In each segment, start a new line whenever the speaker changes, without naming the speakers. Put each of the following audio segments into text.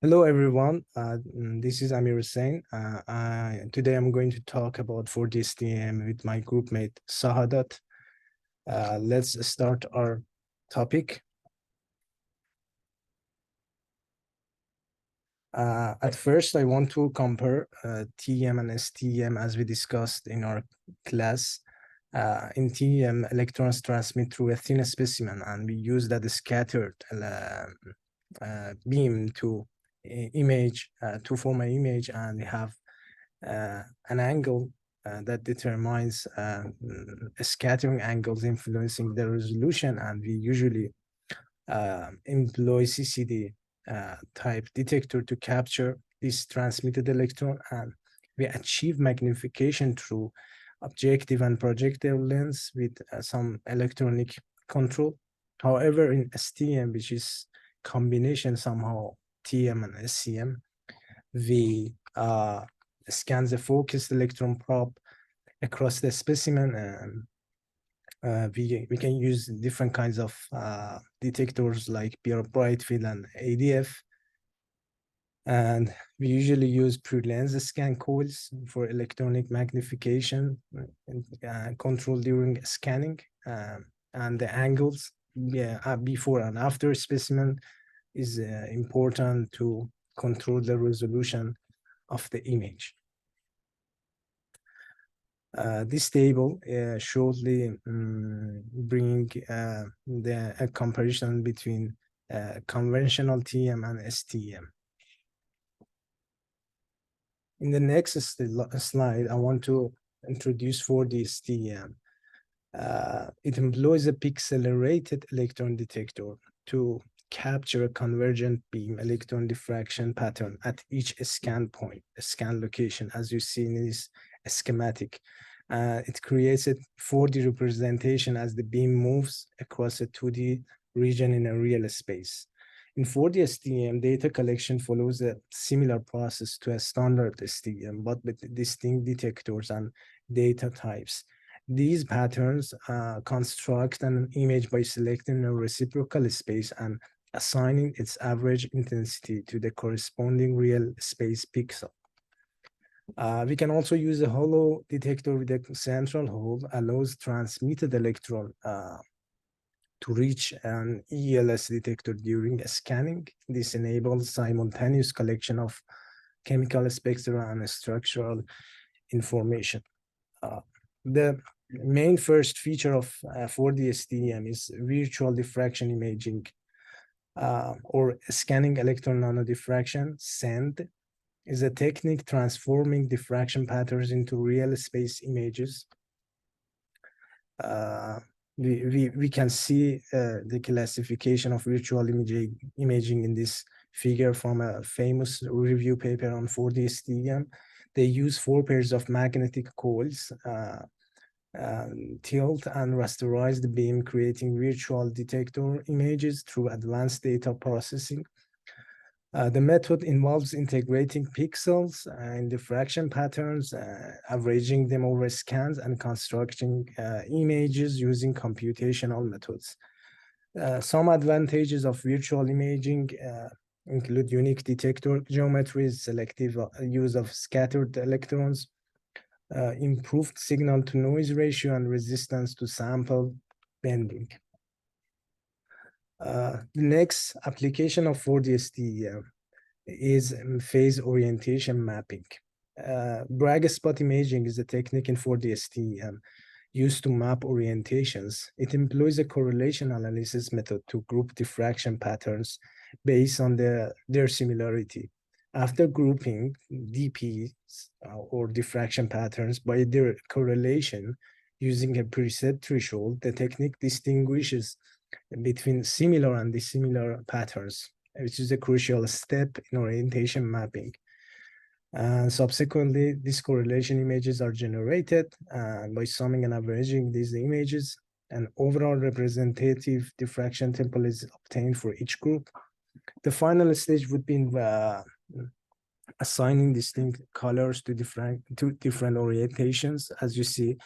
Hello, everyone. This is Amir Hussein. Today I'm going to talk about 4D STM with my groupmate Sahadat. Let's start our topic. At first, I want to compare TEM and STEM as we discussed in our class. In TEM, electrons transmit through a thin specimen, and we use that scattered beam to form an image, and we have an angle that determines scattering angles influencing the resolution, and we usually employ CCD type detector to capture this transmitted electron, and we achieve magnification through objective and projectile lens with some electronic control. However, in STM, which is combination somehow TM and SCM, we scan the focused electron probe across the specimen, and we can use different kinds of detectors like bright field and ADF. And we usually use pre-lens scan coils for electronic magnification and control during scanning, and the angles before and after specimen is important to control the resolution of the image. This table shortly bring a comparison between conventional TM and STM. In the next slide, I want to introduce 4D STM. It employs a pixelated electron detector to capture a convergent beam electron diffraction pattern at each scan point, a scan location, as you see in this schematic. It creates a 4D representation as the beam moves across a 2D region in a real space. In 4D STM, data collection follows a similar process to a standard STM, but with distinct detectors and data types. These patterns construct an image by selecting a reciprocal space and assigning its average intensity to the corresponding real space pixel. We can also use a hollow detector with a central hole, allows transmitted electron to reach an ELS detector during scanning. This enables simultaneous collection of chemical spectra and structural information. The main first feature of 4D STM is virtual diffraction imaging, or scanning electron nanodiffraction. SEND is a technique transforming diffraction patterns into real space images. We can see the classification of virtual imaging in this figure from a famous review paper on 4D STM. They use 4 pairs of magnetic coils, tilt and rasterize the beam, creating virtual detector images through advanced data processing. The method involves integrating pixels and diffraction patterns, averaging them over scans, and constructing images using computational methods. Some advantages of virtual imaging include unique detector geometries, selective use of scattered electrons, improved signal-to-noise ratio, and resistance to sample bending. The next application of 4D STM is phase orientation mapping. Bragg spot imaging is a technique in 4D STM used to map orientations. It employs a correlation analysis method to group diffraction patterns based on their similarity. After grouping DPs or diffraction patterns by their correlation using a preset threshold, the technique distinguishes between similar and dissimilar patterns, which is a crucial step in orientation mapping. Subsequently, these correlation images are generated, and by summing and averaging these images, an overall representative diffraction temple is obtained for each group. The final stage would be assigning distinct colors to different orientations. As you see,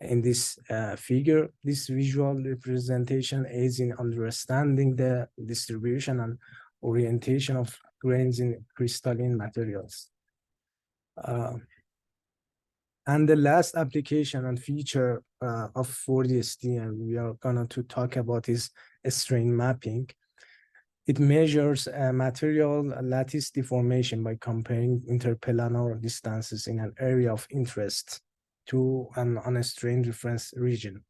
in this figure. This visual representation aids in understanding the distribution and orientation of grains in crystalline materials. And the last application and feature of 4D STM we are going to talk about is strain mapping. It measures material lattice deformation by comparing interplanar distances in an area of interest to an unstrained reference region.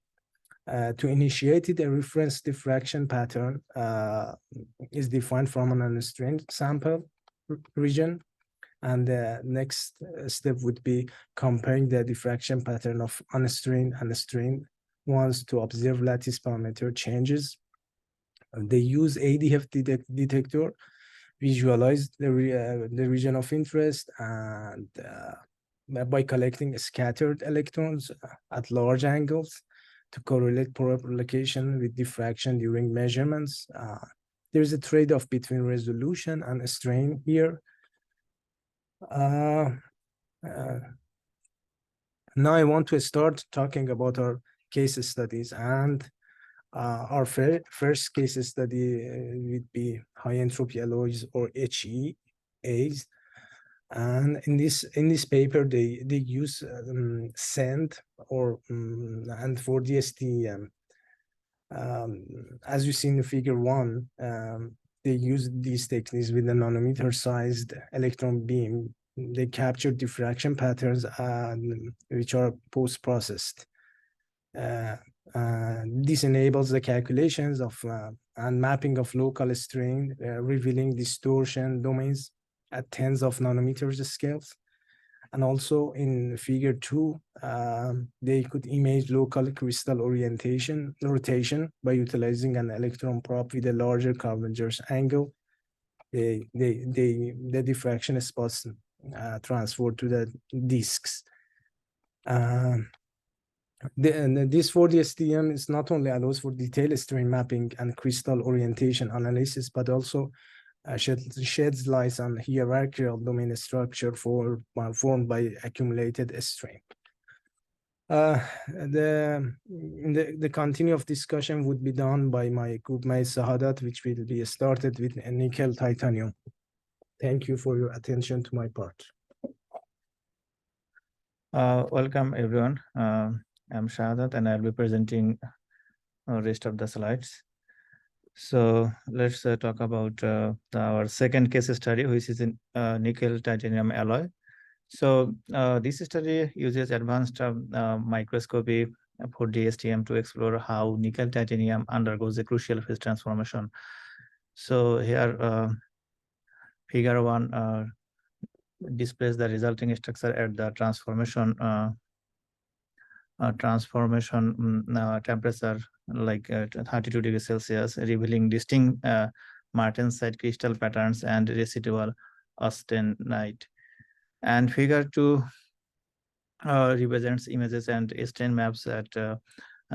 To initiate it, a reference diffraction pattern is defined from an unstrained sample region. And the next step would be comparing the diffraction pattern of unstrained and strained ones to observe lattice parameter changes. They use ADF detector, visualize the region of interest, and by collecting scattered electrons at large angles to correlate propagation with diffraction during measurements. There is a trade-off between resolution and strain here. Now I want to start talking about our case studies, and our first case study would be high entropy alloys, or HEAs. And in this paper, they use sand and for the STEM. As you see in the figure 1, they use these techniques with a nanometer-sized electron beam. They capture diffraction patterns which are post-processed. This enables the calculations of and mapping of local strain, revealing distortion domains at tens of nanometers scales. And also in figure 2, they could image local crystal rotation by utilizing an electron probe with a larger Cavendish angle. The diffraction spots transferred to the disks. This 4D STM is not only allows for detailed strain mapping and crystal orientation analysis, but also sheds light on hierarchical domain structure formed by accumulated strain. The continue of discussion would be done by my groupmate Sahadat, which will be started with nickel titanium. Thank you for your attention to my part.
Welcome everyone. I'm Sahadat and I'll be presenting the rest of the slides. So let's talk about our second case study, which is in nickel titanium alloy. So this study uses advanced microscopy for DSTM to explore how nickel titanium undergoes a crucial phase transformation. So here figure 1 displays the resulting structure at the transformation temperature like 32 degrees Celsius, revealing distinct martensite crystal patterns and residual austenite. And figure 2 represents images and strain maps at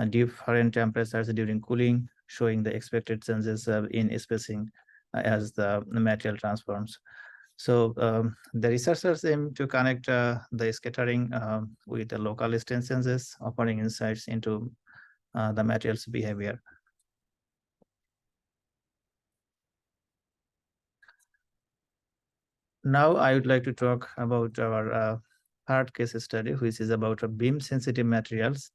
different temperatures during cooling, showing the expected changes in spacing as the material transforms. So the researchers aim to connect the scattering with the local strain changes, offering insights into the material's behavior. Now I would like to talk about our third case study, which is about beam-sensitive materials.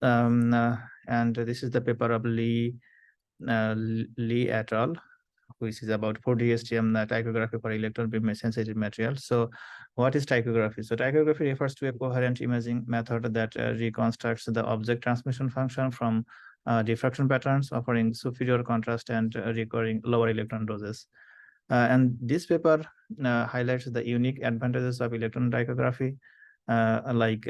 And this is the paper of Lee et al., which is about 4D STM tychography for electron beam sensitive materials. So what is tychography? So tychography refers to a coherent imaging method that reconstructs the object transmission function from diffraction patterns, offering superior contrast and requiring lower electron doses. And this paper highlights the unique advantages of electron tychography, like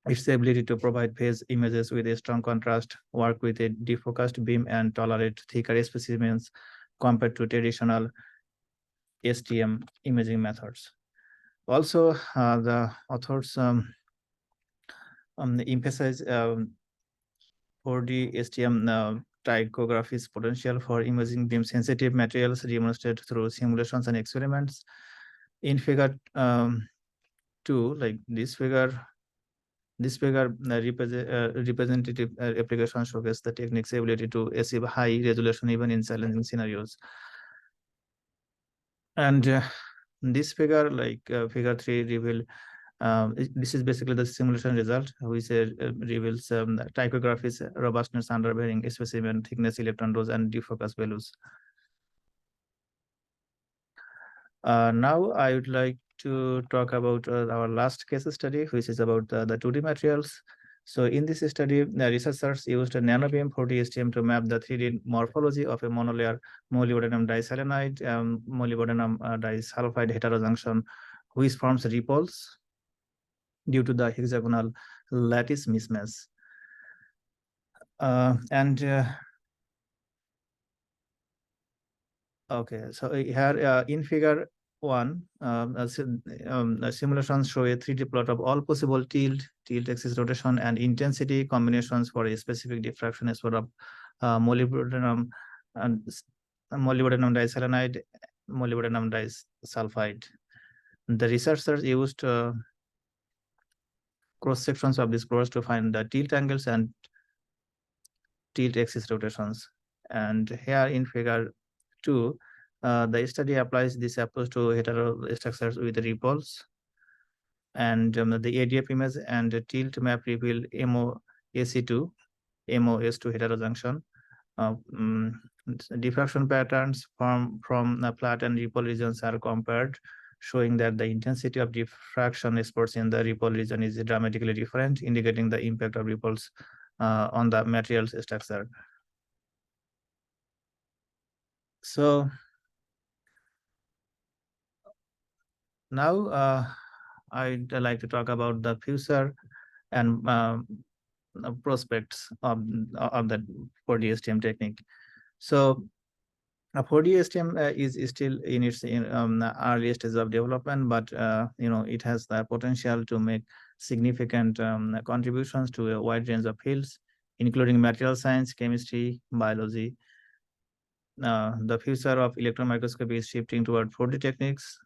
its ability to provide phase images with a strong contrast, work with a defocused beam, and tolerate thicker specimens compared to traditional STM imaging methods. Also, the authors emphasize 4D STM tychography's potential for imaging beam-sensitive materials demonstrated through simulations and experiments. In figure 2, like this figure This figure representative application showcase the technique's ability to achieve high resolution even in challenging scenarios. And this figure, like figure 3, reveal this is basically the simulation result, which reveals tychography's robustness under varying specimen thickness, electron dose, and defocus values. Now I would like to talk about our last case study, which is about the 2D materials. So in this study, the researchers used a nanobeam 40 STM to map the 3D morphology of a monolayer molybdenum diselenide, molybdenum disulfide heterojunction, which forms ripples due to the hexagonal lattice mismatch. Okay, so here in figure 1, simulations show a 3D plot of all possible tilt axis rotation, and intensity combinations for a specific diffraction spot of molybdenum diselenide, molybdenum disulfide. The researchers used cross sections of these plots to find the tilt angles and tilt axis rotations. And here in figure 2, the study applies this approach to heterostructures with ripples, and the ADF image and the tilt map reveal MOS2 heterojunction. Diffraction patterns from the flat and ripple regions are compared, showing that the intensity of diffraction spots in the ripple region is dramatically different, indicating the impact of ripples on the material's structure. So now I'd like to talk about the future and prospects of that 4D STM technique. So 4D STM is still in its early stage of development, but it has the potential to make significant contributions to a wide range of fields, including material science, chemistry, biology. The future of electron microscopy is shifting toward 4D techniques,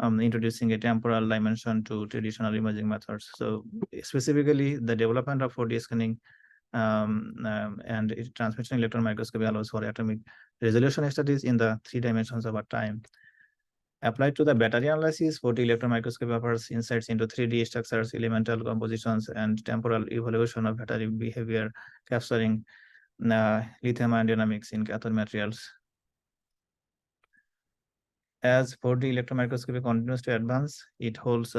introducing a temporal dimension to traditional imaging methods. So specifically, the development of 4D scanning and transmission electron microscopy allows for atomic resolution studies in the 3 dimensions over time. Applied to the battery analysis, 4D electron microscopy offers insights into 3D structures, elemental compositions, and temporal evaluation of battery behavior, capturing lithium-ion dynamics in cathode materials. As 4D electron microscopy continues to advance, it holds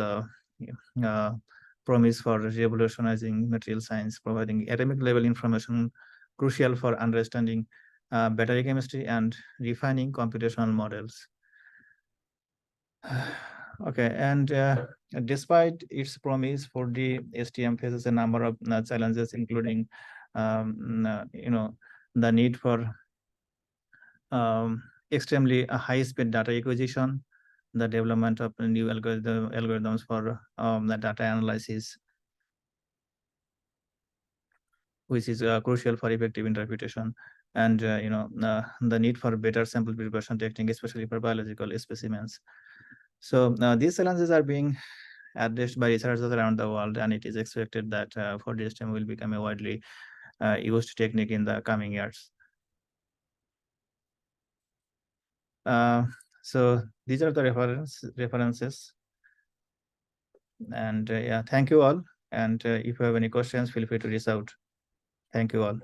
promise for revolutionizing material science, providing atomic level information crucial for understanding battery chemistry and refining computational models. Okay, and despite its promise, 4D STM faces a number of challenges, including the need for extremely high-speed data acquisition, the development of new algorithms for the data analysis, which is crucial for effective interpretation, and the need for better sample preparation technique, especially for biological specimens. So these challenges are being addressed by researchers around the world, and it is expected that 4D STM will become a widely used technique in the coming years. So these are the references. And yeah, thank you all. And if you have any questions, feel free to reach out. Thank you all.